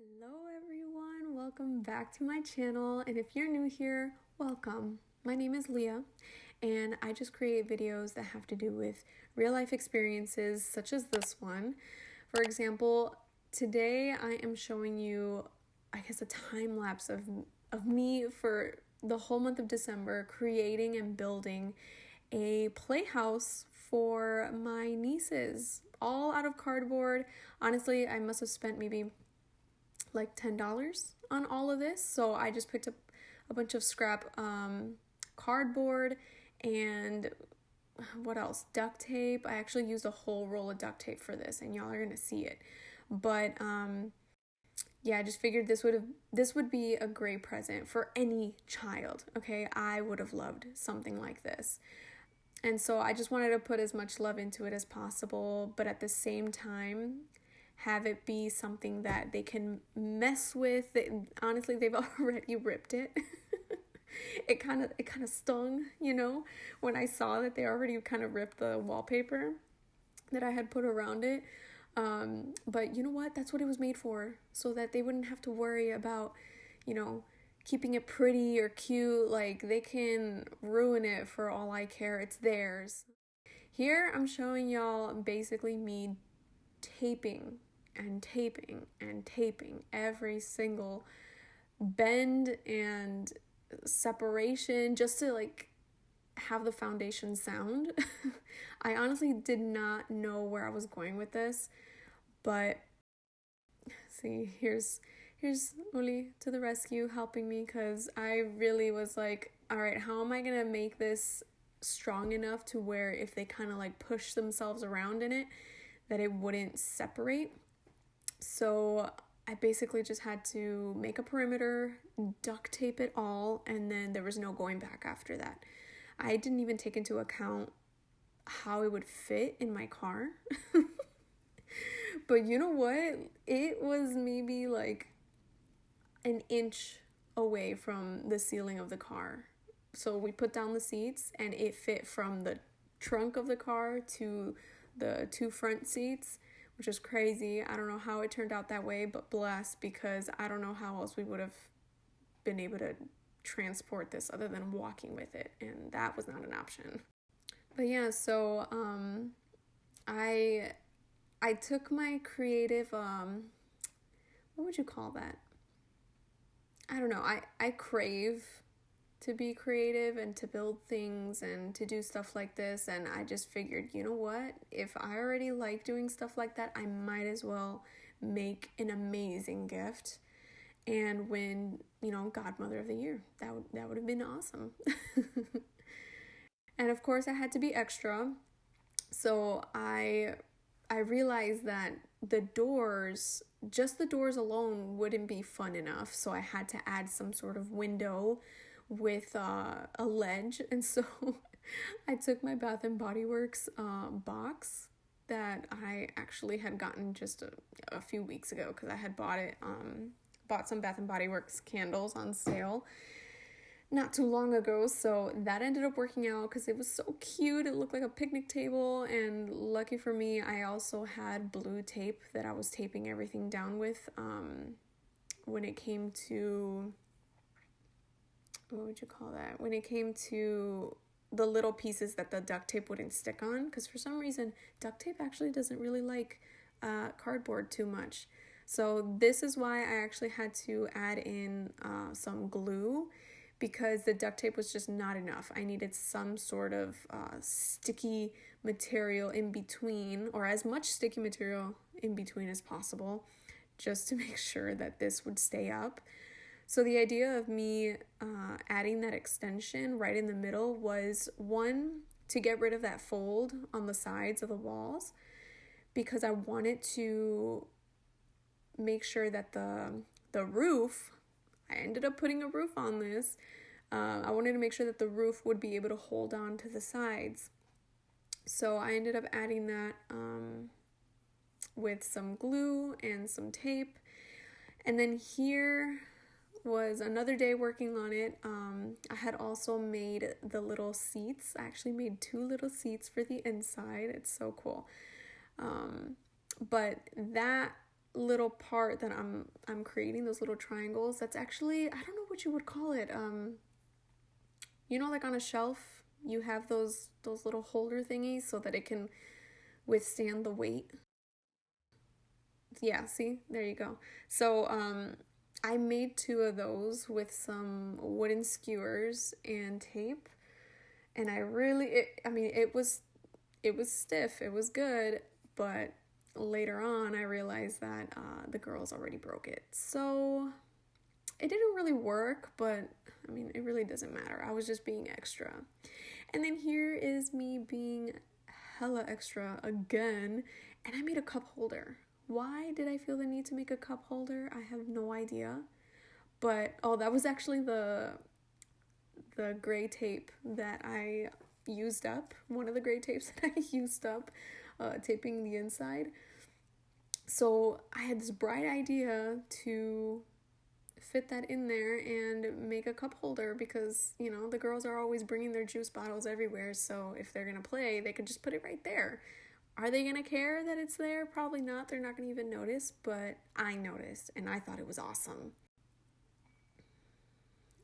Hello everyone, welcome back to my channel, and if you're new here, welcome. My name is Leah, and I just create videos that have to do with real life experiences such as this one. For example, today I am showing you, I guess, a time lapse of me for the whole month of December creating and building a playhouse for my nieces, all out of cardboard. Honestly, I must have spent maybe like $10 on all of this. So I just picked up a bunch of scrap cardboard and what else? Duct tape. I actually used a whole roll of duct tape for this, and y'all are gonna see it. But yeah, I just figured this would be a great present for any child. Okay, I would have loved something like this. And so I just wanted to put as much love into it as possible, but at the same time have it be something that they can mess with. Honestly, they've already ripped it. It kind of stung, when I saw that they already kind of ripped the wallpaper that I had put around it. But you know what? That's what it was made for, so that they wouldn't have to worry about, keeping it pretty or cute. Like, they can ruin it for all I care. It's theirs. Here, I'm showing y'all basically me taping and taping and taping every single bend and separation just to have the foundation sound. I honestly did not know where I was going with this, but see, here's Uli to the rescue helping me, because I really was like, all right, how am I gonna make this strong enough to where if they kind of push themselves around in it, that it wouldn't separate. So I basically just had to make a perimeter, duct tape it all, and then there was no going back after that. I didn't even take into account how it would fit in my car. But you know what? It was maybe an inch away from the ceiling of the car. So we put down the seats and it fit from the trunk of the car to the two front seats, which is crazy. I don't know how it turned out that way, but bless, because I don't know how else we would have been able to transport this other than walking with it, and that was not an option. But yeah, so I took my creative what would you call that? I don't know. I crave to be creative and to build things and to do stuff like this, and I just figured, you know what, if I already like doing stuff like that, I might as well make an amazing gift and win, Godmother of the Year. That would have been awesome. And of course I had to be extra, so I realized that just the doors alone wouldn't be fun enough, so I had to add some sort of window with a ledge. And so I took my Bath and Body Works box that I actually had gotten just a few weeks ago, because I had bought some Bath and Body Works candles on sale not too long ago. So that ended up working out because it was so cute. It looked like a picnic table, and lucky for me, I also had blue tape that I was taping everything down with when it came to, what would you call that? When it came to the little pieces that the duct tape wouldn't stick on, because for some reason, duct tape actually doesn't really like cardboard too much. So this is why I actually had to add in some glue, because the duct tape was just not enough. I needed some sort of sticky material in between, or as much sticky material in between as possible, just to make sure that this would stay up. So the idea of me adding that extension right in the middle was, one, to get rid of that fold on the sides of the walls, because I wanted to make sure that the roof, I ended up putting a roof on this, I wanted to make sure that the roof would be able to hold on to the sides. So I ended up adding that with some glue and some tape. And then here was another day working on it. I had also made the little seats. I actually made 2 little seats for the inside. It's so cool. But that little part that I'm creating, those little triangles, that's actually, I don't know what you would call it. You know, like on a shelf, you have those little holder thingies so that it can withstand the weight. Yeah, see, there you go. So I made 2 of those with some wooden skewers and tape, and it was stiff, it was good, but later on I realized that the girls already broke it. So it didn't really work, but I mean, it really doesn't matter. I was just being extra. And then here is me being hella extra again, and I made a cup holder. Why did I feel the need to make a cup holder? I have no idea. But that was actually the gray tape that I used up. One of the gray tapes that I used up, taping the inside. So I had this bright idea to fit that in there and make a cup holder because, you know, the girls are always bringing their juice bottles everywhere. So if they're going to play, they could just put it right there. Are they going to care that it's there? Probably not. They're not going to even notice, but I noticed and I thought it was awesome.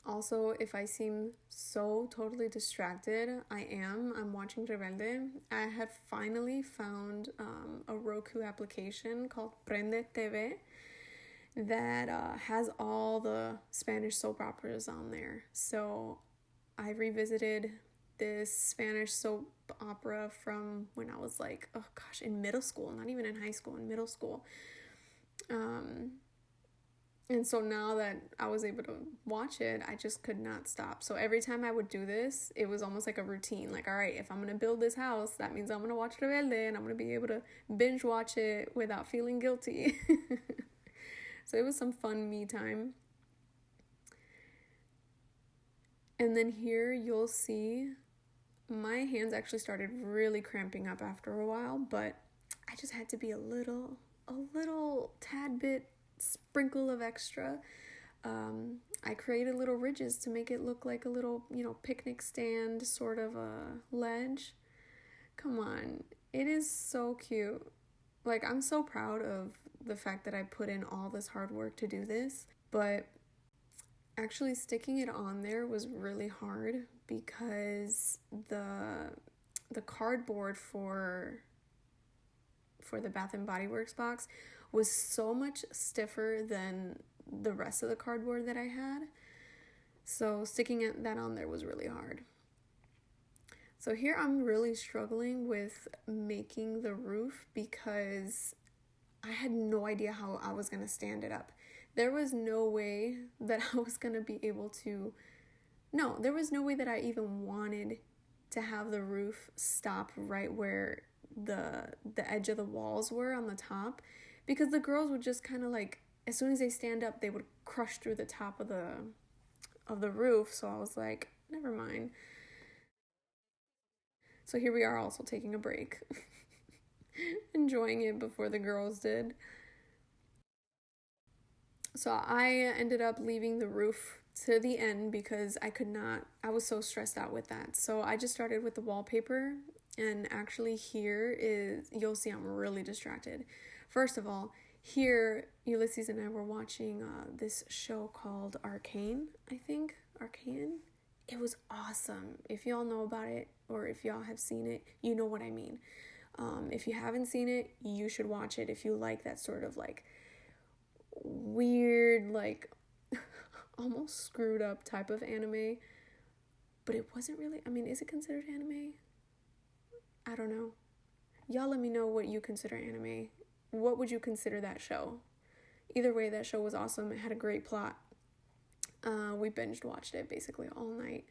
Also, if I seem so totally distracted, I'm watching Rebelde. I have finally found a Roku application called Prende TV that has all the Spanish soap operas on there. So I revisited this Spanish soap opera from when I was like, oh gosh, in middle school, not even in high school, in middle school. And so now that I was able to watch it, I just could not stop. So every time I would do this, it was almost like a routine. Like, all right, if I'm going to build this house, that means I'm going to watch Rebelde and I'm going to be able to binge watch it without feeling guilty. So it was some fun me time. And then here you'll see my hands actually started really cramping up after a while, but I just had to be a little tad bit sprinkle of extra. I created little ridges to make it look like a little, picnic stand sort of a ledge. Come on, it is so cute. Like, I'm so proud of the fact that I put in all this hard work to do this, but actually sticking it on there was really hard because the cardboard for the Bath and Body Works box was so much stiffer than the rest of the cardboard that I had. So sticking that on there was really hard. So here I'm really struggling with making the roof because I had no idea how I was going to stand it up. There was no way that I was going to be able to... No, there was no way that I even wanted to have the roof stop right where the edge of the walls were on the top, because the girls would just kind of like, as soon as they stand up, they would crush through the top of the roof. So I was like, never mind. So here we are, also taking a break, enjoying it before the girls did. So I ended up leaving the roof to the end because I was so stressed out with that. So I just started with the wallpaper, and actually you'll see I'm really distracted. First of all, here, Ulysses and I were watching this show called Arcane, I think. Arcane? It was awesome. If y'all know about it, or if y'all have seen it, you know what I mean. If you haven't seen it, you should watch it if you like that sort of like weird, like almost screwed up type of anime. But it wasn't really, is it considered anime? I don't know. Y'all let me know what you consider anime. What would you consider that show? Either way, that show was awesome. It had a great plot. We binged watched it basically all night.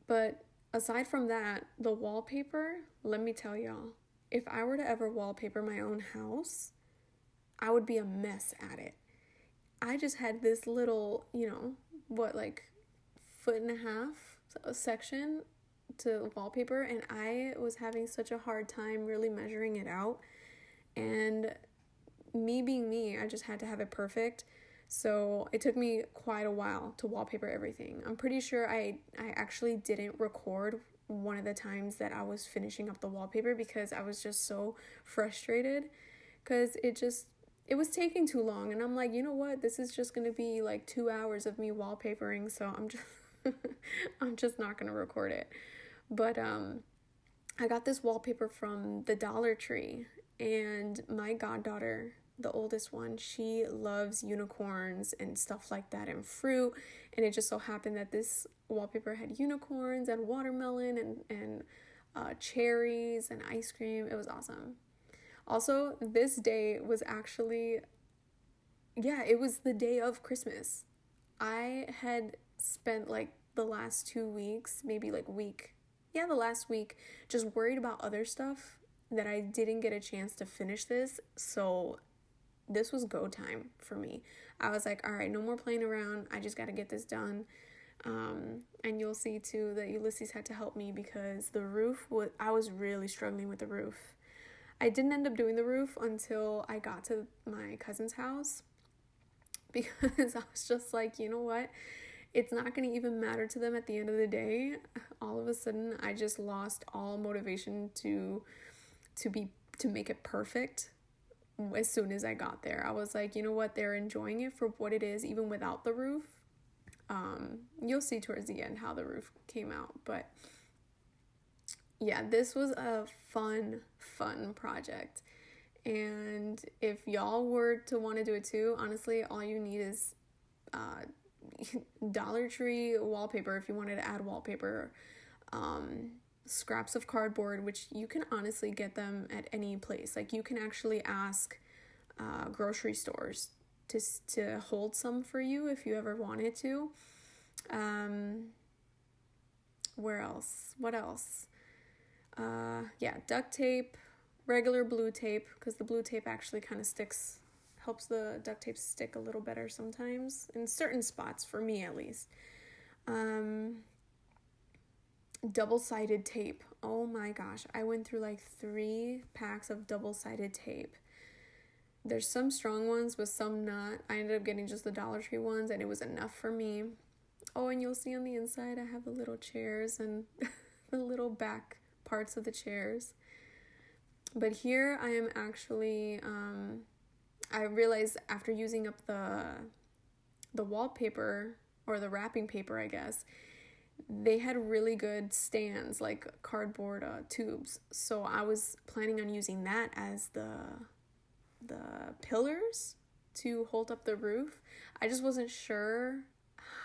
But aside from that, the wallpaper, let me tell y'all, if I were to ever wallpaper my own house, I would be a mess at it. I just had this little, foot and a half section to wallpaper, and I was having such a hard time really measuring it out. And me being me, I just had to have it perfect. So it took me quite a while to wallpaper everything. I'm pretty sure I actually didn't record one of the times that I was finishing up the wallpaper because I was just so frustrated because it was taking too long. And I'm like, you know what? This is just going to be like 2 hours of me wallpapering. So I'm just not going to record it. But I got this wallpaper from the Dollar Tree, and my goddaughter, the oldest one, she loves unicorns and stuff like that and fruit. And it just so happened that this wallpaper had unicorns and watermelon and cherries and ice cream. It was awesome. Also, this day was actually, yeah, it was the day of Christmas. I had spent like the last 2 weeks, maybe like the last week, just worried about other stuff that I didn't get a chance to finish this. So this was go time for me. I was like, all right, no more playing around. I just got to get this done. And you'll see too that Ulysses had to help me because I was really struggling with the roof. I didn't end up doing the roof until I got to my cousin's house because I was just like, you know what? It's not going to even matter to them at the end of the day. All of a sudden, I just lost all motivation to make it perfect as soon as I got there. I was like, you know what? They're enjoying it for what it is, even without the roof. You'll see towards the end how the roof came out, but yeah, this was a fun project. And if y'all were to want to do it too, honestly, all you need is Dollar Tree wallpaper if you wanted to add wallpaper, scraps of cardboard, which you can honestly get them at any place. Like you can actually ask grocery stores to hold some for you if you ever wanted to. What else? Yeah, duct tape, regular blue tape, because the blue tape actually kind of helps the duct tape stick a little better sometimes, in certain spots, for me at least. Double-sided tape. Oh my gosh, I went through like 3 packs of double-sided tape. There's some strong ones, but some not. I ended up getting just the Dollar Tree ones, and it was enough for me. Oh, and you'll see on the inside, I have the little chairs and the little back parts of the chairs. But here I am actually, I realized after using up the wallpaper, or the wrapping paper, I guess, they had really good stands, like cardboard tubes. So I was planning on using that as the pillars to hold up the roof. I just wasn't sure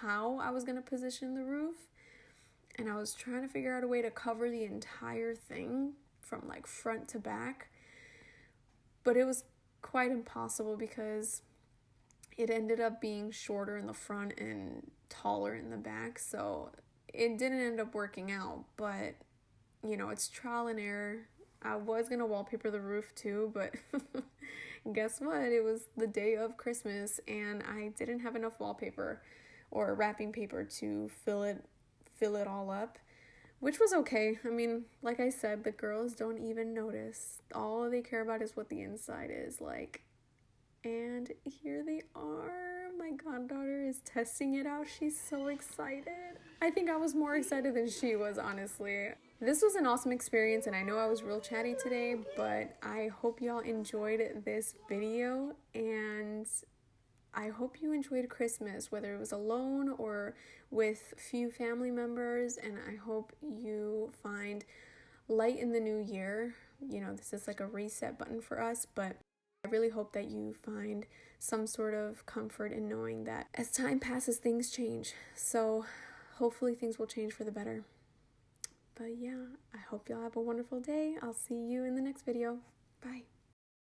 how I was going to position the roof, and I was trying to figure out a way to cover the entire thing from like front to back, but it was quite impossible because it ended up being shorter in the front and taller in the back, so it didn't end up working out. But you know, it's trial and error. I was gonna wallpaper the roof too, but guess what? It was the day of Christmas and I didn't have enough wallpaper or wrapping paper to fill it all up, which was okay. I mean, like I said, the girls don't even notice. All they care about is what the inside is like. And here they are. My goddaughter is testing it out. She's so excited. I think I was more excited than she was, honestly. This was an awesome experience, and I know I was real chatty today, but I hope y'all enjoyed this video, and I hope you enjoyed Christmas, whether it was alone or with few family members, and I hope you find light in the new year. You know, this is like a reset button for us, but I really hope that you find some sort of comfort in knowing that as time passes, things change. So hopefully things will change for the better. But yeah, I hope y'all have a wonderful day. I'll see you in the next video. Bye.